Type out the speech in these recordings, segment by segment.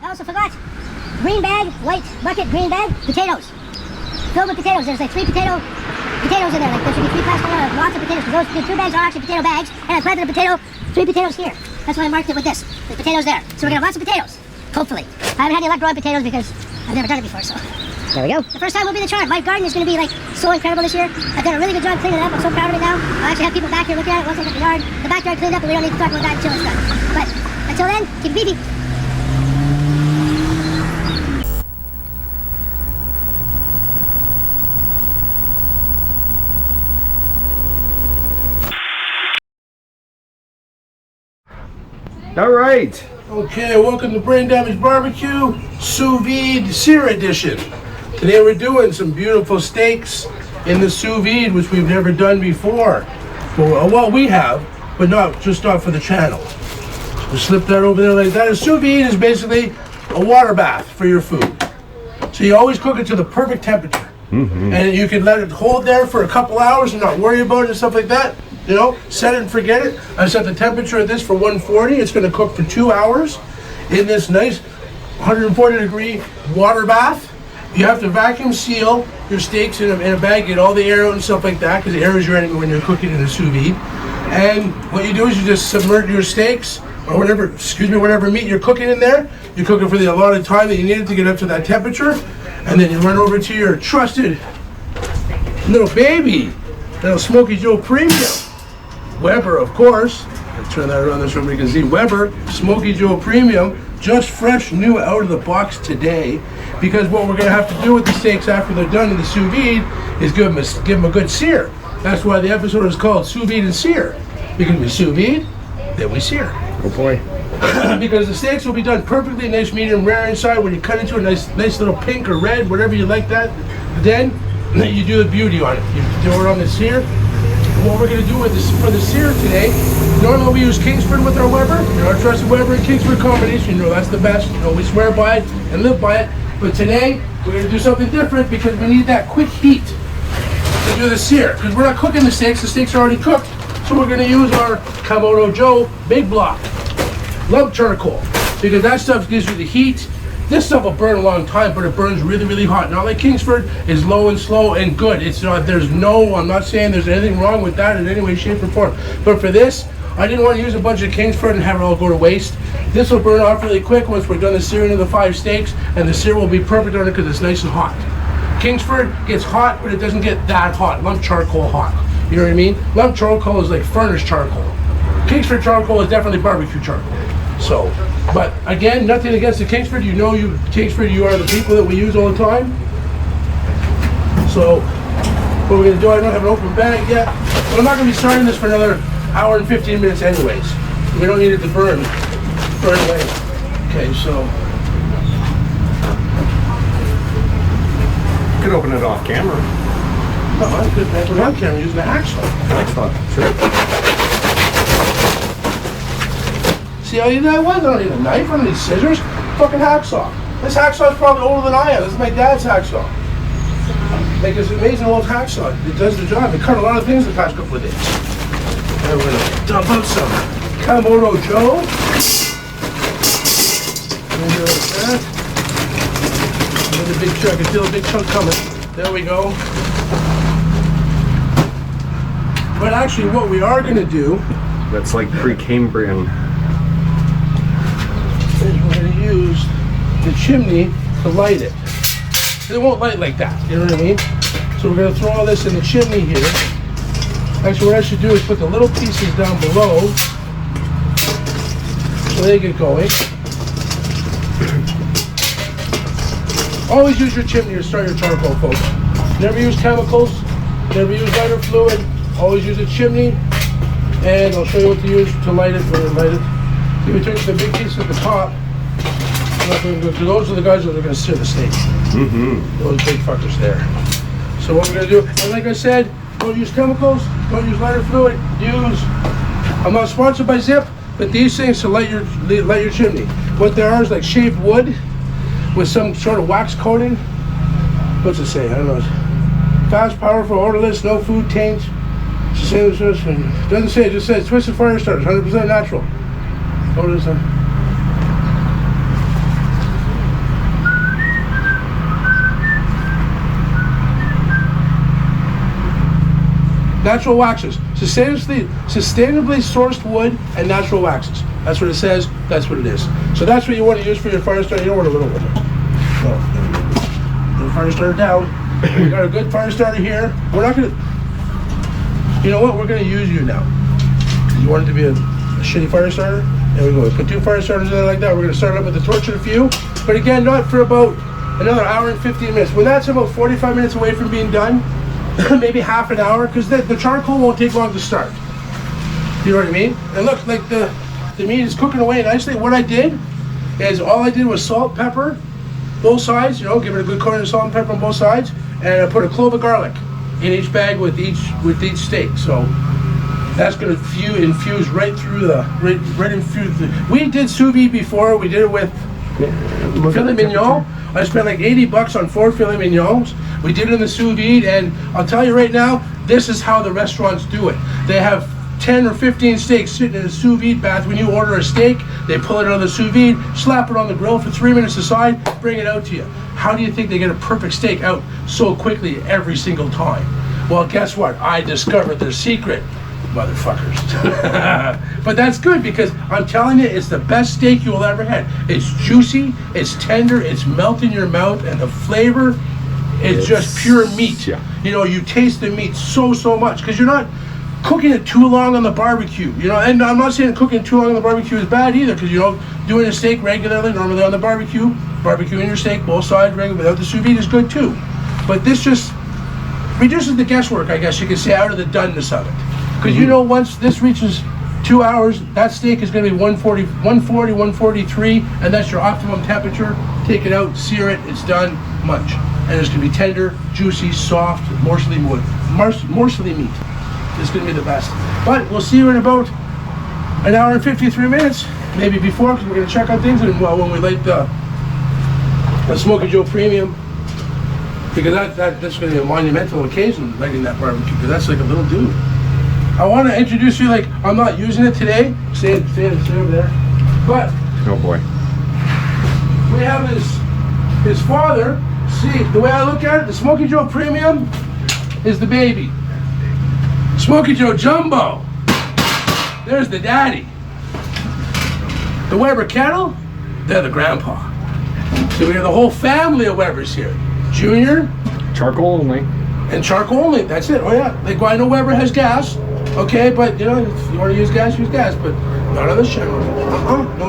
I also forgot green bag, white bucket, green bag, potatoes. Filled with potatoes. There's like 3 potatoes in there. Like there should be 3 plastic, lots of potatoes. Because those 2 bags are actually potato bags. And I planted a potato, 3 potatoes here. That's why I marked it with this. There's potatoes there. So we're gonna have lots of potatoes. Hopefully. I haven't had any luck growing potatoes because I've never done it before, so. There we go. The first time will be the charm. My garden is going to be like so incredible this year. I've done a really good job cleaning it up. I'm so proud of it now. I actually have people back here looking at it once I get the backyard cleaned up, and we don't need to talk about that until it's done. But until then, keep it beefy. All right. Okay, welcome to Brain Damage Barbecue, Sous-Vide Sear Edition. Today we're doing some beautiful steaks in the sous vide, which we've never done before. Well, we have, but not for the channel. So slip that over there like that. A sous vide is basically a water bath for your food. So you always cook it to the perfect temperature. And you can let it hold there for a couple hours and not worry about it and stuff like that. You know, set it and forget it. I set the temperature of this for 140. It's going to cook for 2 hours in this nice 140 degree water bath. You have to vacuum seal your steaks in a bag, get all the air out and stuff like that, because the air is your enemy when you're cooking in a sous vide. And what you do is you just submerge your steaks or whatever meat you're cooking in there. You cook it for the allotted time that you need it to get up to that temperature, and then you run over to your trusted little baby, little Smoky Joe Premium. Weber, of course. Let's turn that around so everybody can see. Weber Smoky Joe Premium, just fresh, new, out of the box today. Because what we're going to have to do with the steaks after they're done in the sous vide is give them a good sear. That's why the episode is called Sous Vide and Sear. Because we sous vide, then we sear. Oh boy. Because the steaks will be done perfectly nice, medium rare inside. When you cut into a nice little pink or red, whatever you like that, then you do the beauty on it. You do it on the sear. What we're going to do with this for the sear today, normally we use Kingsford with our Weber, our trusted Weber and Kingsford combination. You know that's the best. You know we swear by it and live by it. But today we're going to do something different because we need that quick heat to do the sear. Because we're not cooking the steaks are already cooked. So we're going to use our Cameo Joe Big Block lump charcoal because that stuff gives you the heat. This stuff will burn a long time, but it burns really, really hot. Not like Kingsford is low and slow and good. It's not. I'm not saying there's anything wrong with that in any way, shape, or form. But for this, I didn't want to use a bunch of Kingsford and have it all go to waste. This will burn off really quick once we're done the searing of the 5 steaks, and the sear will be perfect on it because it's nice and hot. Kingsford gets hot, but it doesn't get that hot. Lump charcoal hot. You know what I mean? Lump charcoal is like furnace charcoal. Kingsford charcoal is definitely barbecue charcoal. So. But again, nothing against the Kingsford. Kingsford, you are the people that we use all the time. So what we're going to do, I don't have an open bag yet. But I'm not going to be starting this for another hour and 15 minutes anyways. We don't need it to burn away. Okay, so. You could open it off camera. No, I could open it on camera using the hacksaw. Hacksaw, sure. See how you do that one? I don't need a knife, I don't need scissors. Fucking hacksaw. This hacksaw is probably older than I am. This is my dad's hacksaw. Like this amazing old hacksaw. It does the job. It cut a lot of things the past couple of days. And we're gonna dump out some Cameo Joe. Maybe like that. Another big chunk. I feel a big chunk coming. There we go. But actually what we are gonna do, that's like Precambrian. is we're going to use the chimney to light it. It won't light like that, you know what I mean? So we're going to throw all this in the chimney here. Actually, what I should do is put the little pieces down below so they get going. Always use your chimney to start your charcoal, folks. Never use chemicals, never use lighter fluid, always use a chimney, and I'll show you what to use to light it when you light it. We took the big piece at the top. Those are the guys that are going to sear the steak. Those big fuckers there. So what we're going to do, and like I said, don't use chemicals, don't use lighter fluid, I'm not sponsored by Zip, but these things to light your chimney. What there are is like shaved wood with some sort of wax coating. What's it say? I don't know. Fast, powerful, odorless, no food taint. It's the same as this one. It doesn't say, it just says twisted fire starters, 100% natural. What is that? Natural waxes. Sustainably sourced wood and natural waxes. That's what it says. That's what it is. So that's what you want to use for your fire starter. You don't want a little one. No. The fire starter down. We got a good fire starter here. We're not going to... You know what? We're going to use you now. You want it to be a shitty fire starter? There we go. Put 2 fire starters in there like that. We're going to start up with the torch and a few. But again, not for about another hour and 15 minutes. When that's about 45 minutes away from being done, maybe half an hour, because the charcoal won't take long to start. You know what I mean? And look, like the meat is cooking away nicely. What I did is all I did was salt, pepper, both sides, you know, give it a good coating of salt and pepper on both sides, and I put a clove of garlic in each bag with each steak. So that's going to infuse right through right infuse the. We did sous vide before. We did it with filet mignon. I spent like $80 on 4 filet mignons. We did it in the sous vide, and I'll tell you right now, this is how the restaurants do it. They have 10 or 15 steaks sitting in a sous vide bath. When you order a steak, they pull it out of the sous vide, slap it on the grill for 3 minutes aside, bring it out to you. How do you think they get a perfect steak out so quickly every single time? Well, guess what? I discovered their secret, motherfuckers. But that's good, because I'm telling you, it's the best steak you will ever have. It's juicy, it's tender, it's melting in your mouth, and the flavor is just pure meat. Yeah. You know, you taste the meat so much, because you're not cooking it too long on the barbecue, you know. And I'm not saying cooking too long on the barbecue is bad either, because, you know, doing a steak regularly, normally on the barbecuing your steak both sides regularly without the sous vide is good too. But this just reduces the guesswork, I guess you could say, out of the doneness of it. Because you know, once this reaches 2 hours, that steak is going to be 143, and that's your optimum temperature. Take it out, sear it, it's done, munch. And it's going to be tender, juicy, soft, morsely meat. It's going to be the best. But we'll see you in about an hour and 53 minutes, maybe before, because we're going to check on things. And when we light the Smoky Joe Premium, because that's going to be a monumental occasion, lighting that barbecue, because that's like a little dude. I want to introduce you, like, I'm not using it today. Stay over there. But Oh boy. we have his father. See, the way I look at it, the Smoky Joe Premium is the baby. Smoky Joe Jumbo, there's the daddy. The Weber Kettle, they're the grandpa. So we have the whole family of Webers here. Junior. Charcoal only. And charcoal only, that's it. Oh yeah, like, well, I know Weber has gas, okay, but you know, if you want to use gas, but not on this channel.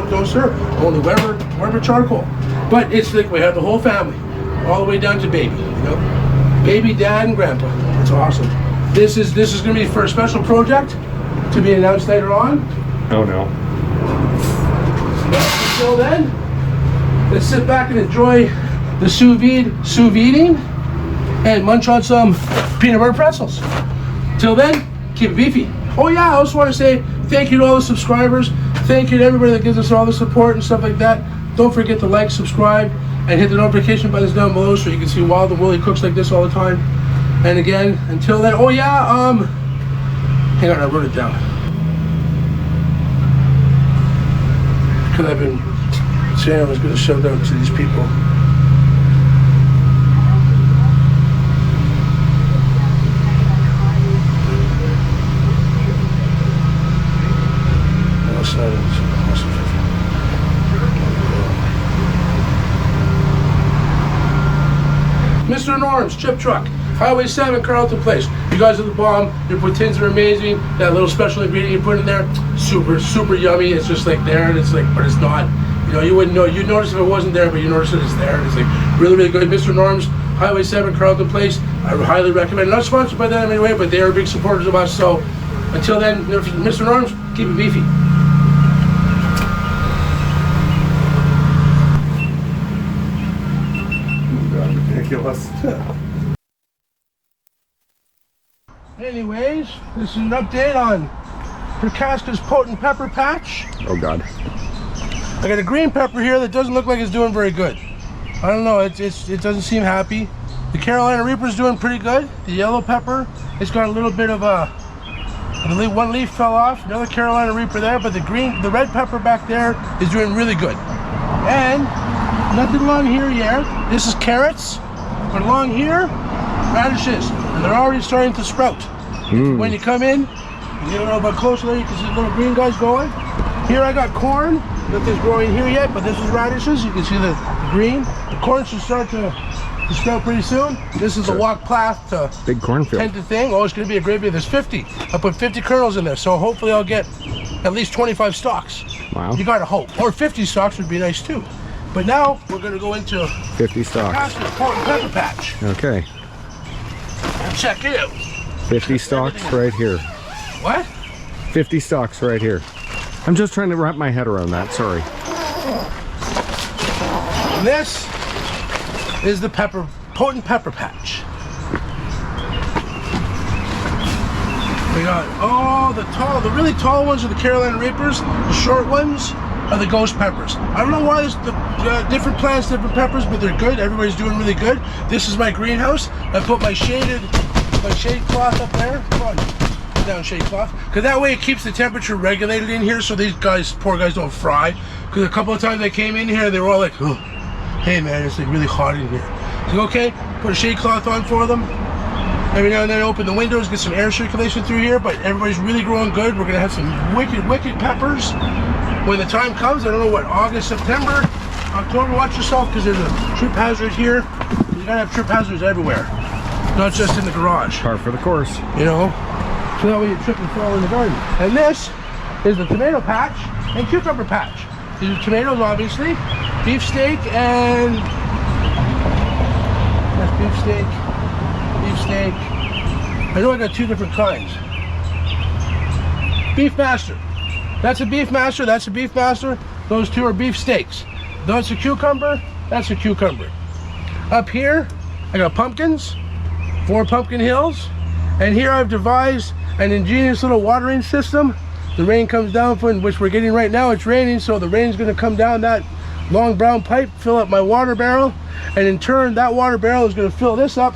No sir, only Weber charcoal. But it's like we have the whole family, all the way down to baby, you know, baby, dad, and grandpa. It's awesome. This is going to be for a special project to be announced later on. Oh no. But until then, let's sit back and enjoy the sous viding and munch on some peanut butter pretzels. Till then, keep it beefy. Oh yeah, I also want to say thank you to all the subscribers. Thank you to everybody that gives us all the support and stuff like that. Don't forget to like, subscribe, and hit the notification buttons down below so you can see Wild and Willie cooks like this all the time. And again, until then, oh yeah, hang on, I wrote it down. Because I've been saying I was going to shout out to these people. Mr. Norm's Chip Truck, Highway 7, Carleton Place. You guys are the bomb. Your poutines are amazing. That little special ingredient you put in there, super yummy. It's just like there, and it's like, but it's not. You know, you wouldn't know. You'd notice if it wasn't there, but you notice that it's there. And it's like really good. Mr. Norm's, Highway 7, Carleton Place. I would highly recommend. Not sponsored by them anyway, but they are big supporters of us. So until then, Mr. Norm's, keep it beefy. Ridiculous. Anyways, this is an update on Prokaska's Potent Pepper Patch. Oh god. I got a green pepper here that doesn't look like it's doing very good. I don't know, it doesn't seem happy. The Carolina Reaper's doing pretty good. The yellow pepper, it's got a little bit of one leaf fell off. Another Carolina Reaper there, but the red pepper back there is doing really good. And nothing along here yet. This is carrots, but along here, radishes, and they're already starting to sprout. When you come in, you don't know about closer there, you can see the little green guys going. Here I got corn, nothing's growing here yet, but this is radishes. You can see the green. The corn should start to sprout pretty soon. This is a walk path to big cornfield. Tent the thing. Oh, it's going to be a great bit. There's 50. I put 50 kernels in there, so hopefully I'll get at least 25 stalks. Wow. You gotta hope. Or 50 stalks would be nice too. But now we're going to go into 50 stalks. Port and pepper patch. Okay. And check it out. 50 stalks right here. What? 50 stalks right here. I'm just trying to wrap my head around that, sorry. And this is the potent pepper patch. We got all the really tall ones are the Carolina Reapers. The short ones are the ghost peppers. I don't know why there's different plants, different peppers, but they're good. Everybody's doing really good. This is my greenhouse. I put my shade cloth up there. Come on, put down shade cloth. Because that way it keeps the temperature regulated in here so these guys, poor guys, don't fry. Because a couple of times they came in here, they were all like, oh, hey man, it's like really hot in here. So okay, put a shade cloth on for them. Every now and then open the windows, get some air circulation through here, but everybody's really growing good. We're gonna have some wicked peppers when the time comes. I don't know what, August, September, October. Watch yourself because there's a trip hazard here. You gotta have trip hazards everywhere, not just in the garage. Par for the course. You know, so that way you trip and fall in the garden. And this is the tomato patch and cucumber patch. These are tomatoes, obviously, beefsteak and that's beefsteak. Beefsteak. I know I got two different kinds. Beef Master. That's a Beef Master. That's a Beef Master. Those two are beef steaks. That's a cucumber. That's a cucumber. Up here, I got pumpkins. 4 pumpkin hills. And here I've devised an ingenious little watering system. The rain comes down, from which we're getting right now. It's raining, so the rain's going to come down that long brown pipe, fill up my water barrel, and in turn, that water barrel is going to fill this up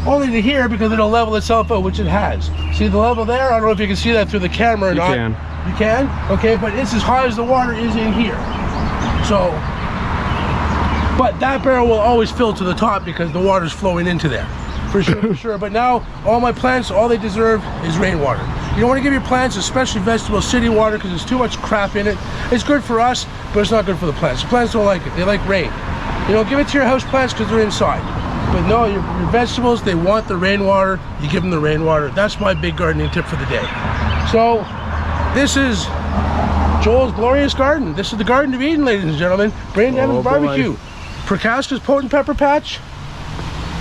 only to here because it'll level itself out, which it has. See the level there? I don't know if you can see that through the camera or not. You can. You can? Okay, but it's as high as the water is in here. So, but that barrel will always fill to the top because the water's flowing into there. For sure, for sure. But now, all my plants, all they deserve is rainwater. You don't want to give your plants, especially vegetables, city water because there's too much crap in it. It's good for us, but it's not good for the plants. The plants don't like it. They like rain. You know, give it to your house plants because they're inside. But no, your vegetables, they want the rainwater. You give them the rainwater. That's my big gardening tip for the day. So, this is Joel's glorious garden. This is the Garden of Eden, ladies and gentlemen. Brain Damage Barbecue. Procasta's Potent Pepper Patch.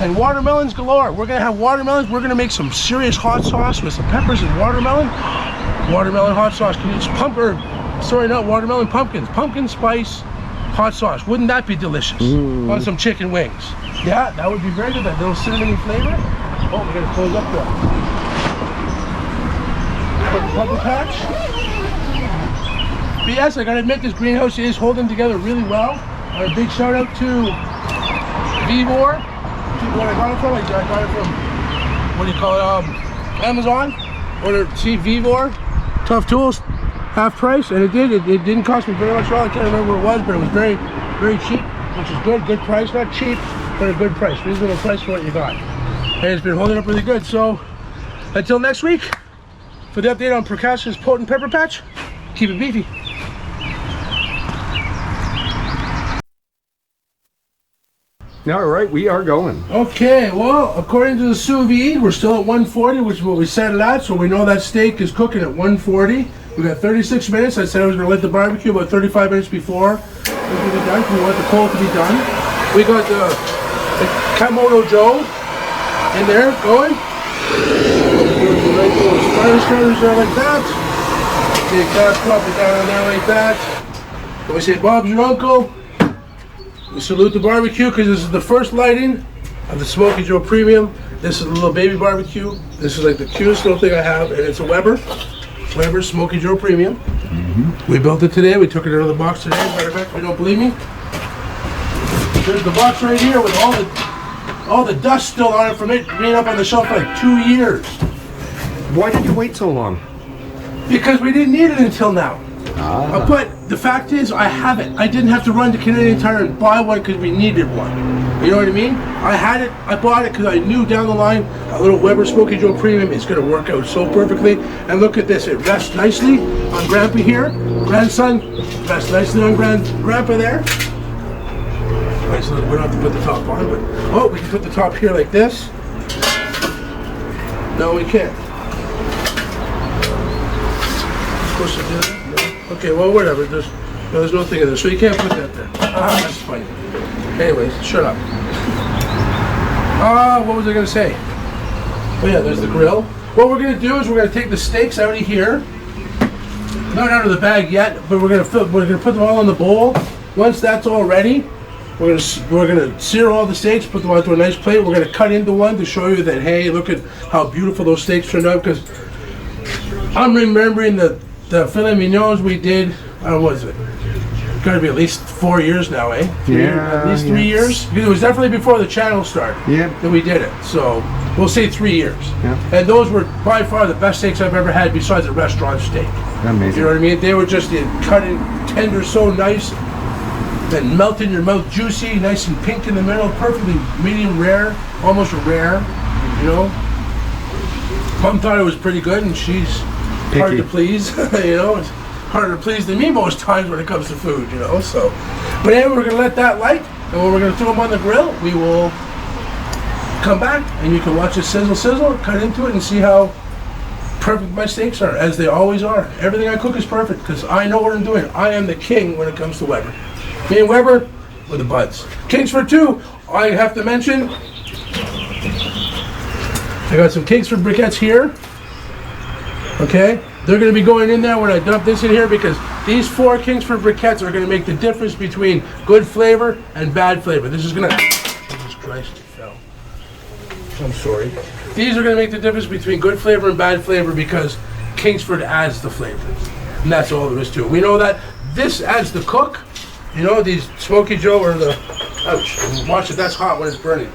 And watermelons galore. We're gonna have watermelons. We're gonna make some serious hot sauce with some peppers and watermelon. Watermelon hot sauce. Can you sorry, not watermelon, pumpkins. Pumpkin spice hot sauce. Wouldn't that be delicious? On some chicken wings. Yeah, that would be very good. That little cinnamony flavor. Oh, we gotta close up there. Pepper patch. But yes, I gotta admit this greenhouse is holding together really well. A big shout out to Vivor. Where I got it from, I got it from, what do you call it, Amazon. Ordered, see, Vivor, tough tools, half price, and it didn't cost me very much at all. I can't remember what it was, but it was very, very cheap, which is good price, not cheap, but a good price, reasonable price for what you got. And it's been holding up really good, so until next week, for the update on Procasta's Potent Pepper Patch, keep it beefy. All right, we are going. Okay, well, according to the sous vide, we're still at 140, which is what we set it at, so we know that steak is cooking at 140. We got 36 minutes. I said I was going to let the barbecue about 35 minutes before it would be done. We want the coal to be done. We got the Cameo Joe in there going. Fire starters there like that. The gas drop it down on there like that. And we say, Bob's your uncle. We salute the barbecue because this is the first lighting of the Smoky Joe Premium. This is a little baby barbecue. This is like the cutest little thing I have, and it's a Weber Smoky Joe Premium. We built it today. We took it out of the box today. Matter of fact, if you don't believe me, there's the box right here with all the dust still on it from it being up on the shelf for like 2 years. Why did you wait so long? Because we didn't need it until now. But the fact is, I have it. I didn't have to run to Canadian Tire and buy one because we needed one. You know what I mean? I had it, I bought it because I knew down the line a little Weber Smoky Joe Premium is going to work out so perfectly. And look at this, it rests nicely on Grandpa here, grandson, rests nicely on Grandpa there. Nice little, we don't have to put the top on, but oh, we can put the top here like this. No, we can't. Of course we do that. No. Okay, well, whatever. There's no thing in there, so you can't put that there. Ah, that's funny. Anyways, shut up. What was I gonna say? Oh yeah, there's the grill. What we're gonna do is we're gonna take the steaks out of here. Not out of the bag yet, but we're gonna put them all in the bowl. Once that's all ready, we're gonna sear all the steaks, put them onto a nice plate. We're gonna cut into one to show you that, hey, look at how beautiful those steaks turned out. Because I'm remembering the filet mignons we did. What was it? Gotta be at least 4 years now, eh? At least 3 years. Because it was definitely before the channel started. Yeah. That we did it. So we'll say 3 years. Yeah. And those were by far the best steaks I've ever had besides a restaurant steak. Amazing. You know what I mean? They were just cut in tender, so nice. Then melt in your mouth, juicy, nice and pink in the middle, perfectly medium rare, almost rare, you know. Mom thought it was pretty good, and she's hard to please, you know. It's harder to please than me most times when it comes to food, you know. So, but anyway, we're gonna let that light, and when we're gonna throw them on the grill, we will come back, and you can watch it sizzle, cut into it, and see how perfect my steaks are, as they always are. Everything I cook is perfect because I know what I'm doing. I am the king when it comes to Weber. Me and Weber with the buds. Kingsford too, I have to mention, I got some Kingsford briquettes here. Okay, they're going to be going in there when I dump this in here because these 4 Kingsford briquettes are going to make the difference between good flavor and bad flavor. This is going to, Jesus Christ, it fell. I'm sorry. These are going to make the difference between good flavor and bad flavor because Kingsford adds the flavor. And that's all there is to it. We know that this adds the cook. You know, these Smoky Joe or the, ouch, watch it, that's hot when it's burning.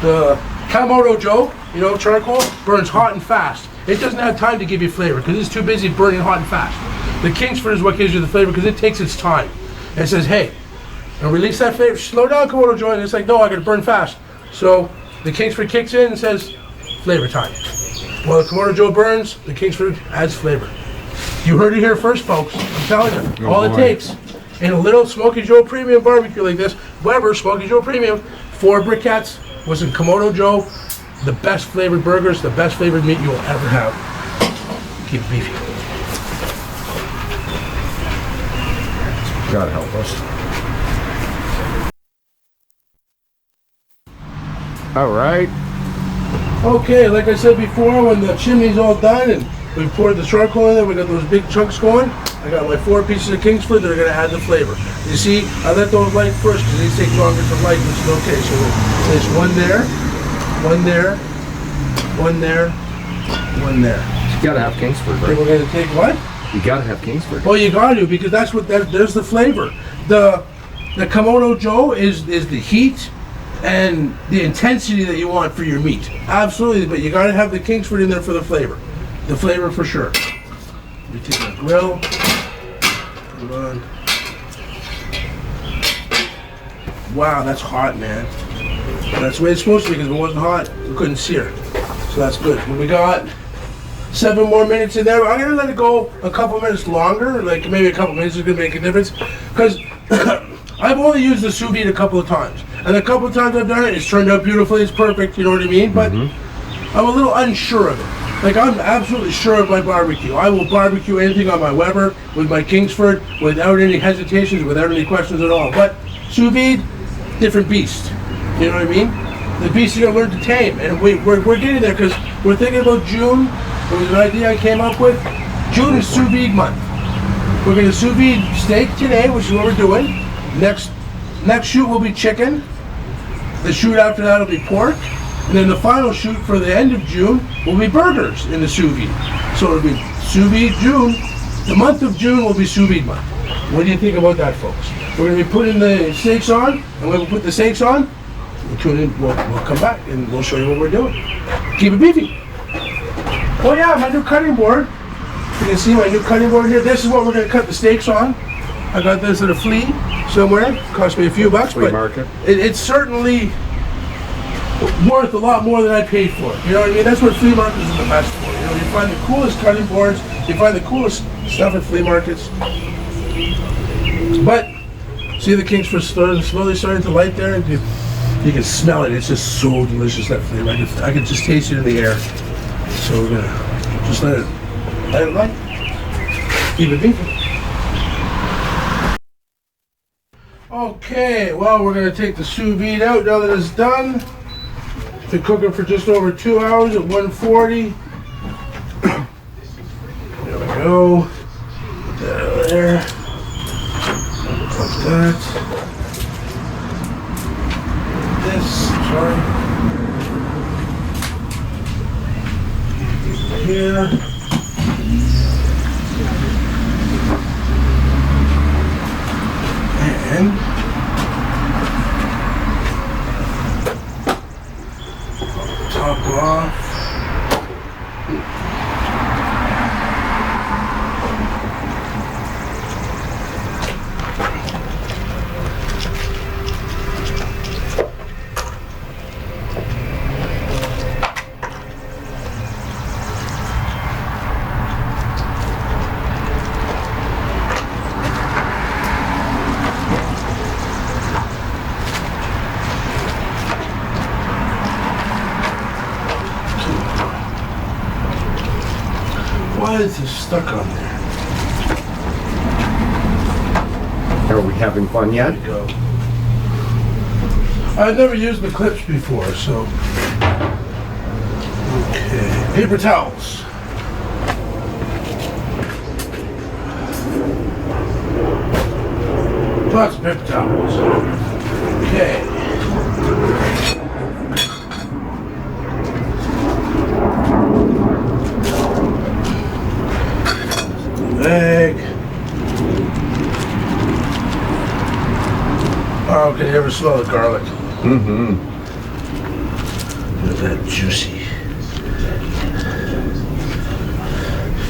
The Cameo Joe, you know, charcoal, burns hot and fast. It doesn't have time to give you flavor because it's too busy burning hot and fast. The Kingsford is what gives you the flavor because it takes its time. And it says, hey, and release that flavor, slow down, Cameo Joe, and it's like, no, I gotta burn fast. So the Kingsford kicks in and says, flavor time. While the Cameo Joe burns, the Kingsford adds flavor. You heard it here first, folks. I'm telling you, all it takes. In a little Smoky Joe Premium barbecue like this, Weber Smoky Joe Premium, 4 briquettes, was in Cameo Joe, the best flavored burgers, the best flavored meat you will ever have. Keep it beefy. God help us. All right. Okay, like I said before, when the chimney's all done and we poured the charcoal in there, we got those big chunks going. I got my 4 pieces of Kingsford that are going to add the flavor. You see, I let those light first because these take longer to light, which is okay. So there's one there, one there, one there, one there. You gotta have Kingsford, Then right? we're going to take what? You gotta have Kingsford. Well, you got to because that's what there's the flavor. The Cameo Joe is the heat and the intensity that you want for your meat. Absolutely, but you got to have the Kingsford in there for the flavor. The flavor for sure. We take our grill. Put it on. Wow, that's hot, man. That's the way it's supposed to be because if it wasn't hot, we couldn't sear. So that's good. And we got 7 more minutes in there. I'm gonna let it go a couple minutes longer, like maybe a couple minutes is gonna make a difference. Because I've only used the sous vide a couple of times. And a couple of times I've done it, it's turned out beautifully, it's perfect, you know what I mean? But I'm a little unsure of it. Like, I'm absolutely sure of my barbecue. I will barbecue anything on my Weber with my Kingsford without any hesitations, without any questions at all. But sous vide, different beast. You know what I mean? The beast you're gonna learn to tame. And we're getting there because we're thinking about June. It was an idea I came up with. June is sous vide month. We're gonna sous vide steak today, which is what we're doing. Next shoot will be chicken. The shoot after that will be pork. And then the final shoot for the end of June will be burgers in the sous vide. So it'll be sous vide June. The month of June will be sous vide month. What do you think about that, folks? We're going to be putting the steaks on, and when we put the steaks on, we'll tune in, we'll come back and we'll show you what we're doing. Keep it beefy. Oh yeah, my new cutting board. You can see my new cutting board here. This is what we're going to cut the steaks on. I got this at a flea somewhere. Cost me a few bucks, Flea but market. it's certainly worth a lot more than I paid for it. You know what I mean? That's what flea markets are the best for. You know, you find the coolest cutting boards, you find the coolest stuff at flea markets. But see the Kingsford slowly starting to light there, and you can smell it. It's just so delicious, that flavor. I can just taste it in the air. So we're gonna just let it light. Keep it beefing. Okay, well, we're gonna take the sous vide out now that it's done. Been cooking for just over 2 hours at 140. There we go. Put that over there. Like that. This, sorry. Here. And top off. Why is this stuck on there? Are we having fun yet? There we go. I've never used the clips before, so. Okay. Paper towels. Lots of paper towels. Okay. Bag. Oh, can you ever smell the garlic? Mm-hmm. Look at that juicy.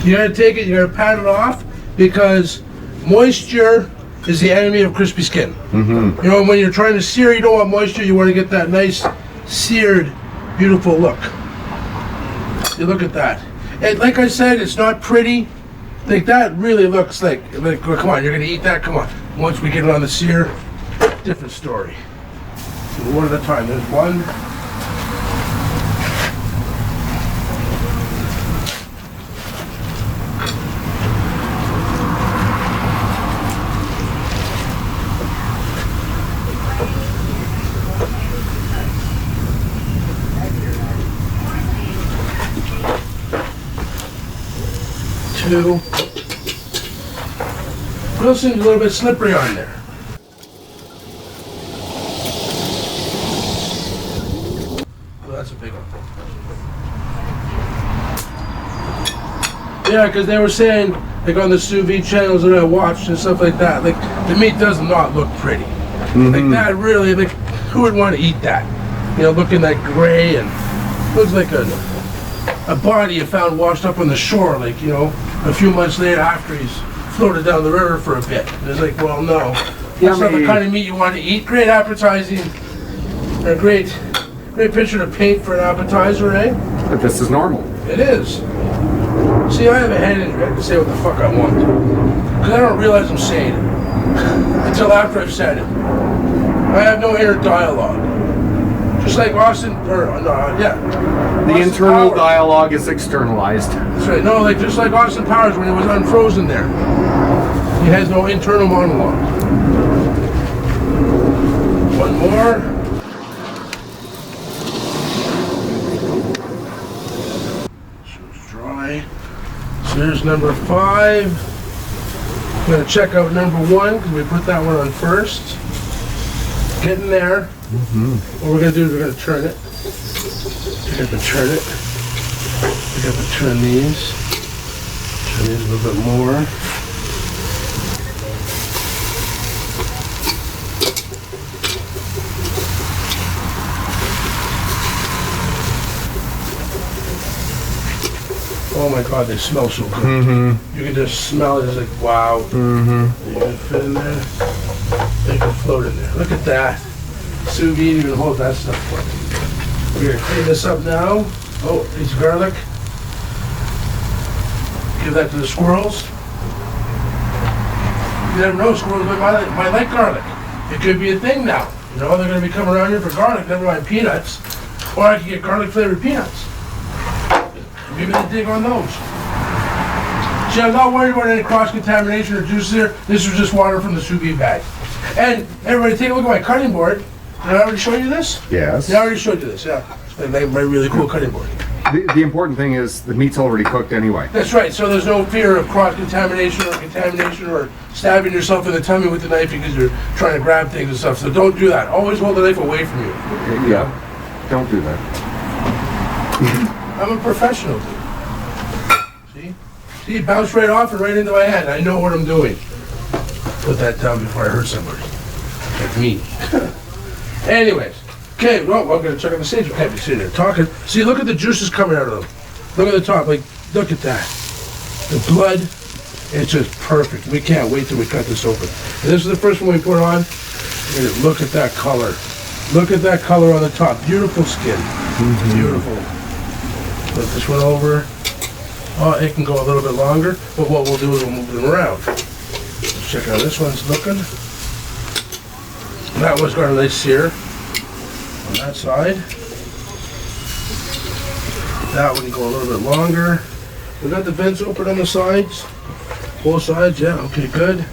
You gotta take it, you gotta pat it off, because moisture is the enemy of crispy skin. Mm-hmm. You know, when you're trying to sear, you don't want moisture, you want to get that nice, seared, beautiful look. You look at that. And like I said, it's not pretty. Like that really looks like, come on, you're gonna eat that? Come on. Once we get it on the sear, different story. So one at a time. There's one. Two. It seems a little bit slippery on there. Oh, that's a big one. Yeah, because they were saying, like on the sous vide channels that I watched and stuff like that, like the meat does not look pretty. Mm-hmm. Like that really, like who would want to eat that? You know, looking like gray and looks like a body you found washed up on the shore, like, you know, a few months later after he's floated down the river for a bit. And it's like, well, no. That's not the kind of meat you want to eat. Great appetizing, a great picture to paint for an appetizer, eh? But this is normal. It is. See, I have a hand injury. I can say what the fuck I want. Because I don't realize I'm saying it. Until after I've said it. I have no inner dialogue. Just like Austin, The Austin internal Powers. dialogue is externalized. That's right. No, like just like Austin Powers when he was unfrozen there. He has no internal monologue. One more. So it's dry. So here's number 5. I'm going to check out number 1 because we put that one on first. Getting there. Mm-hmm. What we're going to do is we're going to turn it. We got to turn it. We got to turn these. Turn these a little bit more. Oh my God, they smell so good. You can just smell it. It's like, wow. You can fit in there. They can float in there. Look at that. Sous vide even hold that stuff for me. We're gonna clean this up now. Oh, piece of garlic. Give that to the squirrels. You never know, squirrels might like garlic. It could be a thing now. You know, they're gonna be coming around here for garlic, never mind peanuts. Or I could get garlic flavored peanuts. Maybe they dig on those. See, I'm not worried about any cross-contamination or juices here. This was just water from the sous vide bag. And everybody take a look at my cutting board. Did I already show you this? Yes. Yeah, I already showed you this, yeah. It's my really cool cutting board. The important thing is the meat's already cooked anyway. That's right, so there's no fear of cross-contamination or contamination or stabbing yourself in the tummy with the knife because you're trying to grab things and stuff. So don't do that. Always hold the knife away from you. Yeah, don't do that. I'm a professional, dude. See, it bounced right off and right into my hand. I know what I'm doing. Put that down before I hurt somebody. Like me. Anyways. Okay, well, I'm gonna check on the stage. We can't be sitting there talking. See, look at the juices coming out of them. Look at the top, like, look at that. The blood, it's just perfect. We can't wait till we cut this open. And this is the first one we put on. And look at that color. Look at that color on the top. Beautiful skin. Beautiful. Flip this one over. Oh, it can go a little bit longer, but what we'll do is we'll move them around. Let's check how this one's looking. That one's got a nice sear on that side. That one can go a little bit longer. We got the vents open on the sides. Both sides, yeah, okay, good.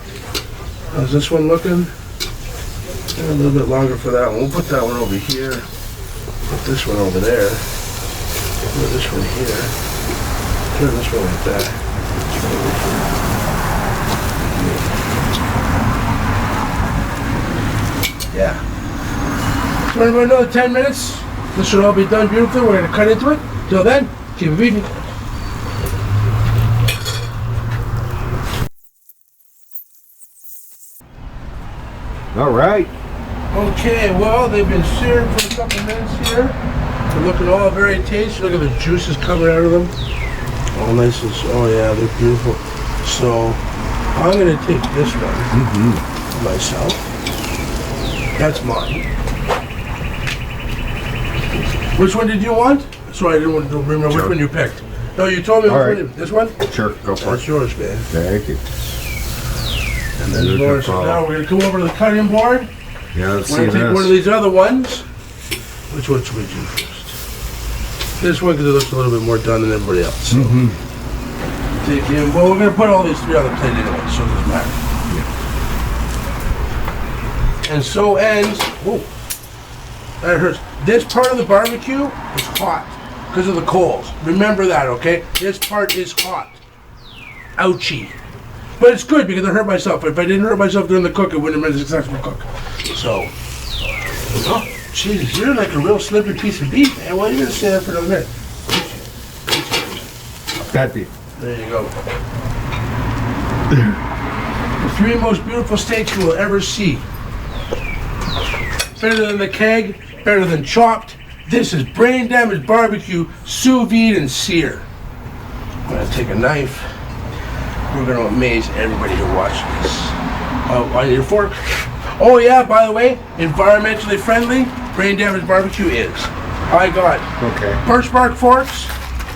How's this one looking? And a little bit longer for that one. We'll put that one over here. Put this one over there. Put this one here. Turn this one like that. Yeah. So in about another 10 minutes, this should all be done beautifully. We're going to cut into it. Till then, keep it beating. All right. Okay, well, they've been seared for a couple minutes here. They're looking all very tasty. Look at the juices coming out of them. All nice and, oh yeah, they're beautiful. So, I'm going to take this one myself. That's mine. Which one did you want? Sorry, I didn't want to remember which one you picked. No, you told me which one. This one? Sure, go for it. That's yours, man. Thank you. And then yours. So now we're going to come over to the cutting board. Yeah, let's see We're going to take this. one of these other ones. Which one should we do first? This one because it looks a little bit more done than everybody else. So. Take him. Well, we're going to put all these three on the plate anyway, so it doesn't matter. And so ends. Whoa, that hurts. This part of the barbecue is hot because of the coals. Remember that, okay? This part is hot. Ouchie. But it's good because I hurt myself. If I didn't hurt myself during the cook, it wouldn't have been a successful cook. So, oh, Jesus, you're like a real slippery piece of beef, man. Why are you gonna stay there for another minute? Bad beef. There you go. The three most beautiful steaks you will ever see. Better than the keg, better than chopped. This is brain damaged barbecue, sous vide and sear. I'm gonna take a knife. We're gonna amaze everybody who watches this. Oh, I need a fork. Oh yeah, by the way, environmentally friendly, brain damaged barbecue is. I got birch bark forks.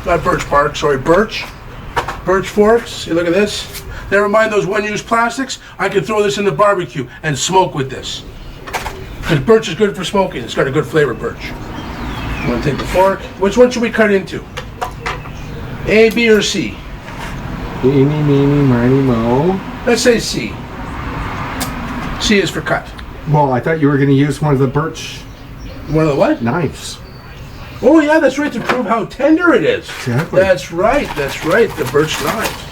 Not birch bark, sorry, birch. Birch forks. See, look at this. Never mind those one-use plastics. I can throw this in the barbecue and smoke with this. Because birch is good for smoking. It's got a good flavor, birch. I'm going to take the fork. Which one should we cut into? A, B, or C? Eeny, meeny, miny, mo. Let's say C. C is for cut. Well, I thought you were going to use one of the birch One of the what? knives. Oh yeah, that's right, to prove how tender it is. Exactly. That's right, the birch knives.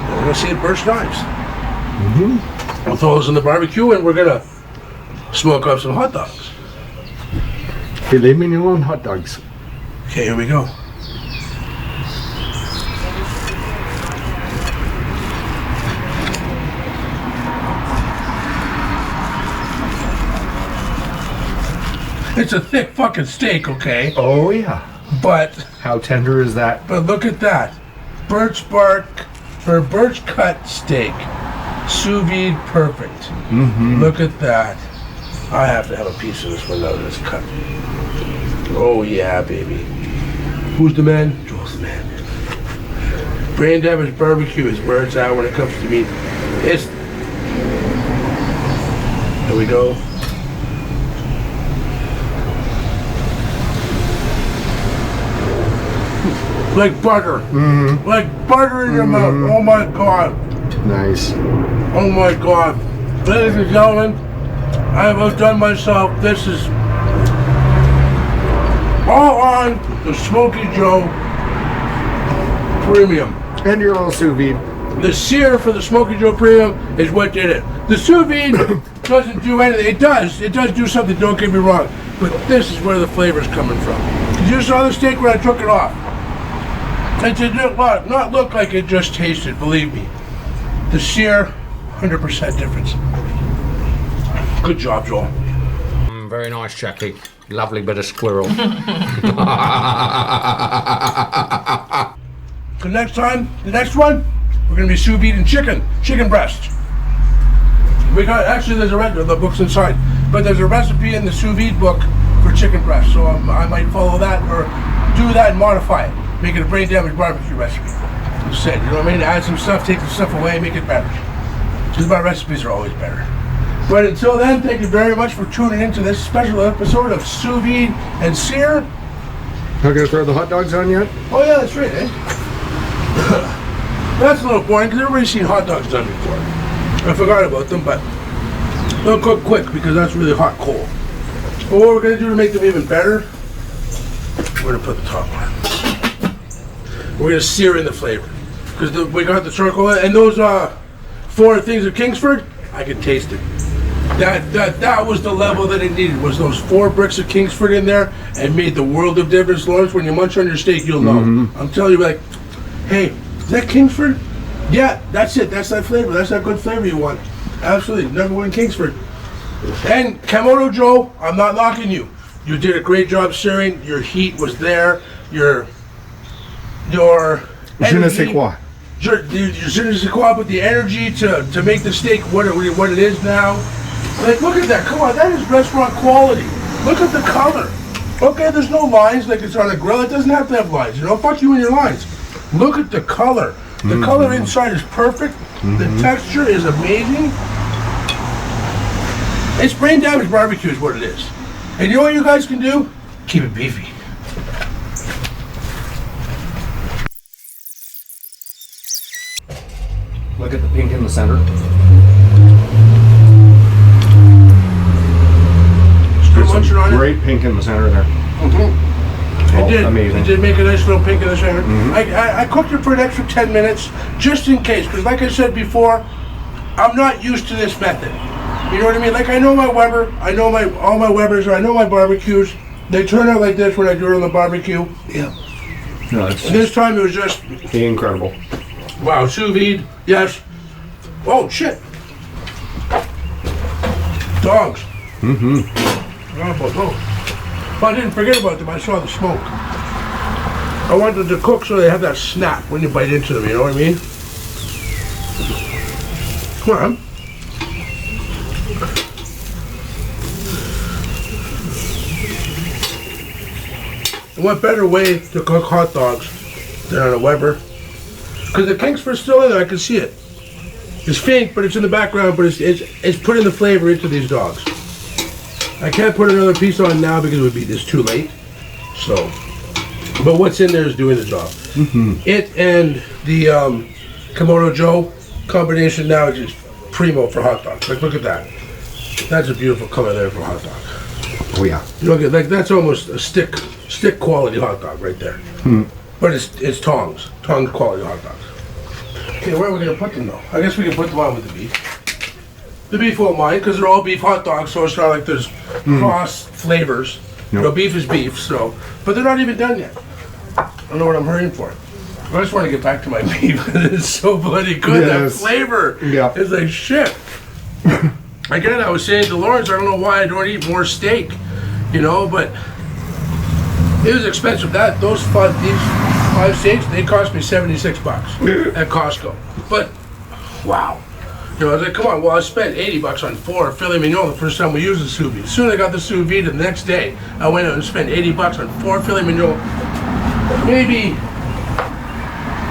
We're going to see the birch knives. We'll throw those in the barbecue and we're going to smoke up some hot dogs. Filet mignon hot dogs. Okay, here we go. It's a thick fucking steak, okay? Oh yeah. But How tender is that? look at that. Birch bark or birch cut steak. Sous vide perfect. Look at that. I have to have a piece of this one now that's cut. Oh yeah, baby. Who's the man? Joel's the man. Brain damage barbecue is where it's at when it comes to meat. There we go. Like butter. Like butter in your mouth. Oh my God. Nice. Oh my God. Ladies and gentlemen, I have outdone myself. This is all on the Smoky Joe Premium. And your little sous vide. The sear for the Smoky Joe Premium is what did it. The sous vide doesn't do anything. It does do something, don't get me wrong. But this is where the flavor's coming from. You saw the steak when I took it off. It did not look like it just tasted, believe me. The sear, 100% difference. Good job, Joel. Very nice, Jackie. Lovely bit of squirrel. The next one, we're gonna be sous vide and chicken breast. Actually there's the book's inside, but there's a recipe in the sous vide book for chicken breast, so I might follow that or do that and modify it. Make it a brain damage barbecue recipe. Instead, you know what I mean? Add some stuff, take some stuff away, make it better. Because my recipes are always better. But until then, thank you very much for tuning into this special episode of Sous Vide and Sear. Not gonna throw the hot dogs on yet? Oh yeah, that's right, eh? That's a little boring because everybody's seen hot dogs done before. I forgot about them, but they'll cook quick because that's really hot coal. But what we're gonna do to make them even better, we're gonna put the top on. We're gonna sear in the flavor because we got the charcoal and those 4 things of Kingsford. I could taste it. That was the level that it needed. Was those 4 bricks of Kingsford in there and made the world of difference, Lawrence. When you munch on your steak, you'll know. I'm telling you, like, hey, is that Kingsford? Yeah, that's it. That's that flavor. That's that good flavor you want. Absolutely, #1 Kingsford. And Cameo Joe, I'm not knocking you. You did a great job searing. Your heat was there. Your Je ne sais quoi. Je ne sais quoi, but the energy to make the steak what it is now. Like, look at that. Come on, that is restaurant quality. Look at the color. Okay, there's no lines like it's on a grill. It doesn't have to have lines. You know, fuck you and your lines. Look at the color. The color inside is perfect. The texture is amazing. It's brain damage barbecue is what it is. And you know what you guys can do? Keep it beefy. Look at the pink in the center. Still munching on it? Great pink in the center there. Amazing. It did make a nice little pink in the center. I cooked it for an extra 10 minutes just in case, because like I said before, I'm not used to this method. You know what I mean? Like, I know my Weber, I know all my Webers, I know my barbecues. They turn out like this when I do it on the barbecue. Yeah. No, and this time it was just incredible. Wow, sous vide, yes. Oh shit. Dogs. Forgot about those. But I didn't forget about them, I saw the smoke. I wanted to cook so they have that snap when you bite into them, you know what I mean? Come on. And what better way to cook hot dogs than on a Weber? Because the Kingsford's still in there, I can see it. It's faint, but it's in the background, but it's putting the flavor into these dogs. I can't put another piece on now because it's too late. So, but what's in there is doing the job. It and the Cameo Joe combination now is just primo for hot dogs. Like, look at that. That's a beautiful color there for a hot dog. Oh yeah. You look at, like, that's almost a stick quality hot dog right there. But it's tongs quality hot dogs. Okay, where are we gonna put them though? I guess we can put them on with the beef. The beef won't mind because they're all beef hot dogs, so it's not like there's cross flavors. You know, beef is beef, so. But they're not even done yet. I don't know what I'm hurrying for. I just want to get back to my beef. It's so bloody good. Yes. That flavor is like shit. Again, I was saying to Lawrence, I don't know why I don't eat more steak, you know, but It was expensive. These 5 steaks, they cost me $76 at Costco. But wow, you know, I was like, come on. Well, I spent $80 on 4 filet mignon the first time we used the sous vide. As soon as I got the sous vide, the next day I went out and spent $80 on 4 filet mignon. Maybe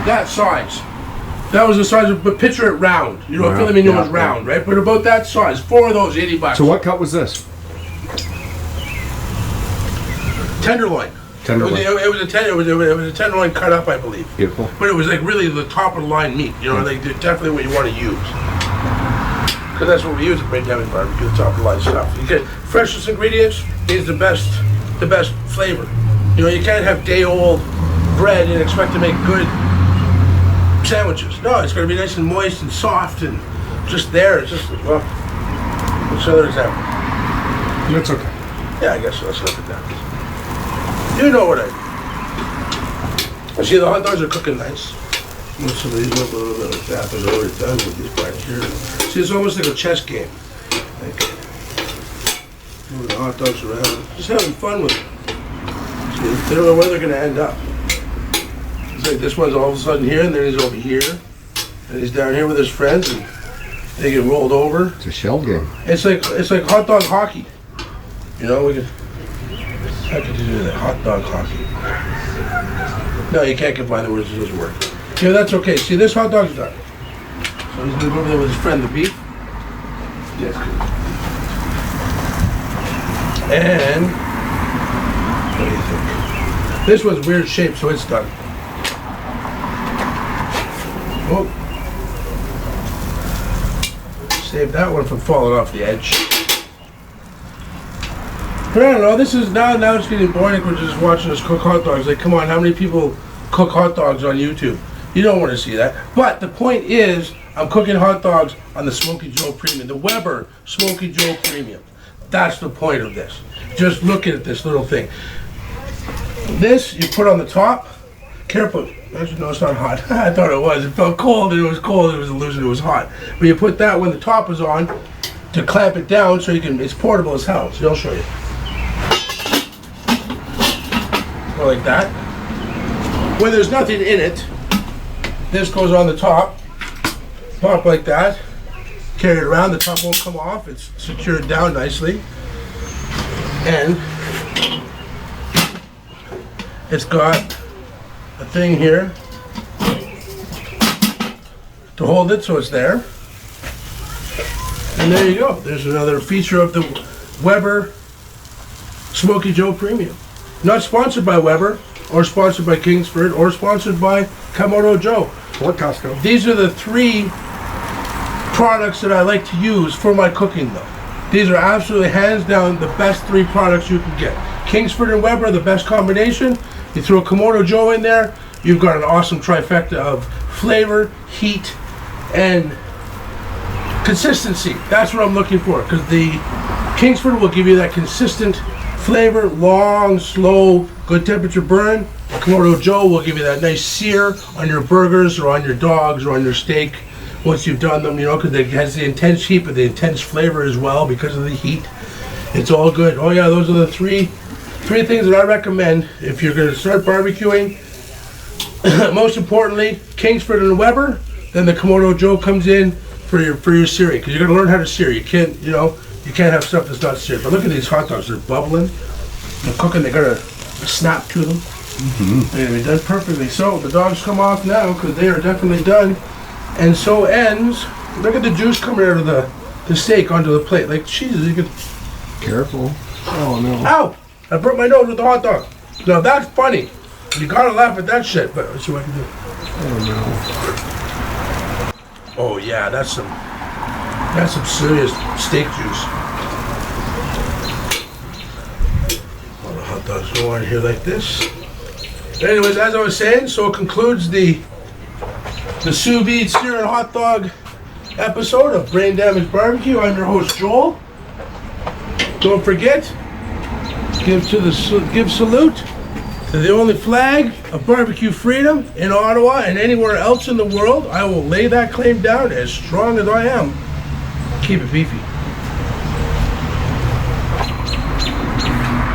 that size. That was the size of, but picture it round. You know, filet mignon is round, right? But about that size. 4 of those, $80. So what cut was this? Tenderloin. Tenderloin. It was a tenderloin cut up, I believe. Beautiful. But it was like really the top of the line meat. You know, like definitely what you want to use. Because that's what we use at Brain Damage Barbecue, the top of the line stuff. You get freshest ingredients is the best flavor. You know, you can't have day-old bread and expect to make good sandwiches. No, it's going to be nice and moist and soft and just there. It's just, well, what's another example? That's okay. Yeah, I guess so. Let's look at that. You know what I mean. See, the hot dogs are cooking nice. Some of these look a little bit like that, but they're already done with these back here. See, it's almost like a chess game. Like, moving the hot dogs around. Just having fun with it. See, they don't know where they're going to end up. It's like this one's all of a sudden here, and then he's over here. And he's down here with his friends, and they get rolled over. It's a shell game. It's like hot dog hockey. You know, we can... How could you do that? Hot dog hockey. No, you can't combine the words, it doesn't work. Yeah, that's okay. See, this hot dog's done. So he's gonna go over there with his friend, the beef. Yes. And what do you think? This one's weird shape, so it's done. Oh. Save that one from falling off the edge. But I don't know, this is now it's getting boring. We're just watching us cook hot dogs. Like, come on, how many people cook hot dogs on YouTube? You don't want to see that. But the point is, I'm cooking hot dogs on the Smoky Joe Premium, the Weber Smoky Joe Premium. That's the point of this. Just look at this little thing. This you put on the top. Careful. Actually, no, it's not hot. I thought it was. It felt cold, and it was cold. It was an illusion. It was hot. But you put that when the top is on to clamp it down, so you can. It's portable as hell. So I'll show you. Go like that. When there's nothing in it, this goes on the top. Pop like that. Carry it around. The top won't come off. It's secured down nicely, and it's got a thing here to hold it so it's there. And there you go. There's another feature of the Weber Smoky Joe Premium. Not sponsored by Weber, or sponsored by Kingsford, or sponsored by Cameo Joe. Or Costco. These are the 3 products that I like to use for my cooking though. These are absolutely hands down the best 3 products you can get. Kingsford and Weber are the best combination. You throw a Cameo Joe in there, you've got an awesome trifecta of flavor, heat, and consistency. That's what I'm looking for, because the Kingsford will give you that consistent flavor, long, slow, good temperature burn. Cameo Joe will give you that nice sear on your burgers or on your dogs or on your steak once you've done them, you know, because it has the intense heat but the intense flavor as well because of the heat. It's all good. Oh yeah, those are the three things that I recommend if you're going to start barbecuing. Most importantly, Kingsford and Weber. Then the Cameo Joe comes in for your searing, because you're going to learn how to sear. You can't, you know, you can't have stuff that's not seared. But look at these hot dogs. They're bubbling. They're cooking. They got a snap to them. They're going to be done perfectly. So the dogs come off now because they are definitely done. And so ends. Look at the juice coming out of the steak onto the plate. Like, Jesus, you could... Careful. Oh, no. Ow! I broke my nose with the hot dog. Now that's funny. You gotta laugh at that shit, but let's see what I can do. Oh, no. Oh yeah, that's some serious steak juice. All the hot dogs go on here like this. Anyways, as I was saying, so it concludes the Sous-Vide Steak and hot dog episode of Brain Damage Barbecue. I'm your host Joel. Don't forget, give salute to the only flag of barbecue freedom in Ottawa and anywhere else in the world. I will lay that claim down as strong as I am. Keep it beefy.